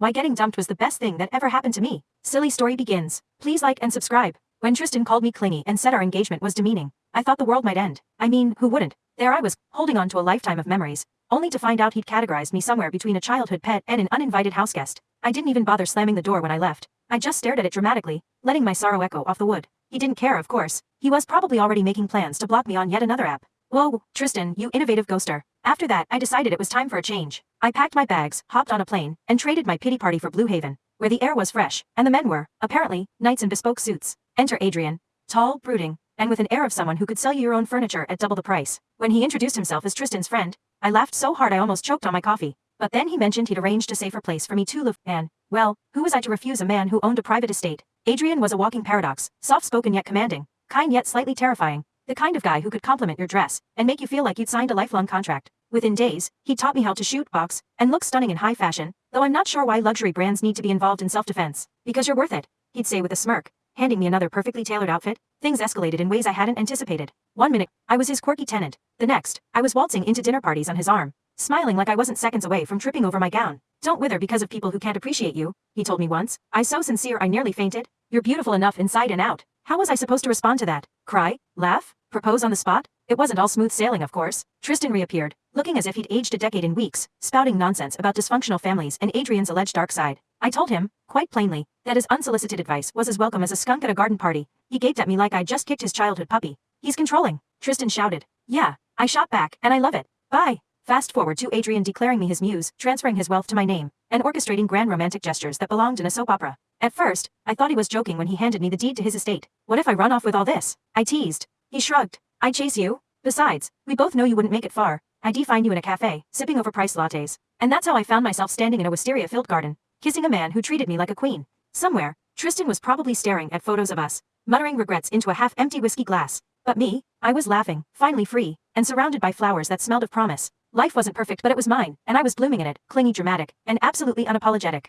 Why getting dumped was the best thing that ever happened to me. Silly story begins. Please like and subscribe. When Tristan called me clingy and said our engagement was demeaning, I thought the world might end. I mean, who wouldn't? There I was, holding on to a lifetime of memories, only to find out he'd categorized me somewhere between a childhood pet and an uninvited houseguest. I didn't even bother slamming the door when I left. I just stared at it dramatically, letting my sorrow echo off the wood. He didn't care, of course. He was probably already making plans to block me on yet another app. Whoa, Tristan, you innovative ghoster. After that, I decided it was time for a change. I packed my bags, hopped on a plane, and traded my pity party for Blue Haven, where the air was fresh, and the men were, apparently, knights in bespoke suits. Enter Adrian. Tall, brooding, and with an air of someone who could sell you your own furniture at double the price. When he introduced himself as Tristan's friend, I laughed so hard I almost choked on my coffee. But then he mentioned he'd arranged a safer place for me to live, and, well, who was I to refuse a man who owned a private estate? Adrian was a walking paradox, soft-spoken yet commanding, kind yet slightly terrifying, the kind of guy who could compliment your dress and make you feel like you'd signed a lifelong contract. Within days, he taught me how to shoot, box, and look stunning in high fashion, though I'm not sure why luxury brands need to be involved in self-defense. Because you're worth it, he'd say with a smirk, handing me another perfectly tailored outfit. Things escalated in ways I hadn't anticipated. One minute, I was his quirky tenant. The next, I was waltzing into dinner parties on his arm, smiling like I wasn't seconds away from tripping over my gown. Don't wither because of people who can't appreciate you, he told me once. I so sincere I nearly fainted. You're beautiful enough inside and out. How was I supposed to respond to that? Cry? Laugh? Propose on the spot? It wasn't all smooth sailing, of course. Tristan reappeared, looking as if he'd aged a decade in weeks, spouting nonsense about dysfunctional families and Adrian's alleged dark side. I told him, quite plainly, that his unsolicited advice was as welcome as a skunk at a garden party. He gaped at me like I'd just kicked his childhood puppy. He's controlling, Tristan shouted. Yeah, I shot back, and I love it. Bye. Fast forward to Adrian declaring me his muse, transferring his wealth to my name, and orchestrating grand romantic gestures that belonged in a soap opera. At first, I thought he was joking when he handed me the deed to his estate. What if I run off with all this? I teased. He shrugged. I'd chase you. Besides, we both know you wouldn't make it far. I'd find you in a cafe, sipping overpriced lattes. And that's how I found myself standing in a wisteria-filled garden, kissing a man who treated me like a queen. Somewhere, Tristan was probably staring at photos of us, muttering regrets into a half-empty whiskey glass. But me, I was laughing, finally free, and surrounded by flowers that smelled of promise. Life wasn't perfect, but it was mine, and I was blooming in it, clingy, dramatic, and absolutely unapologetic.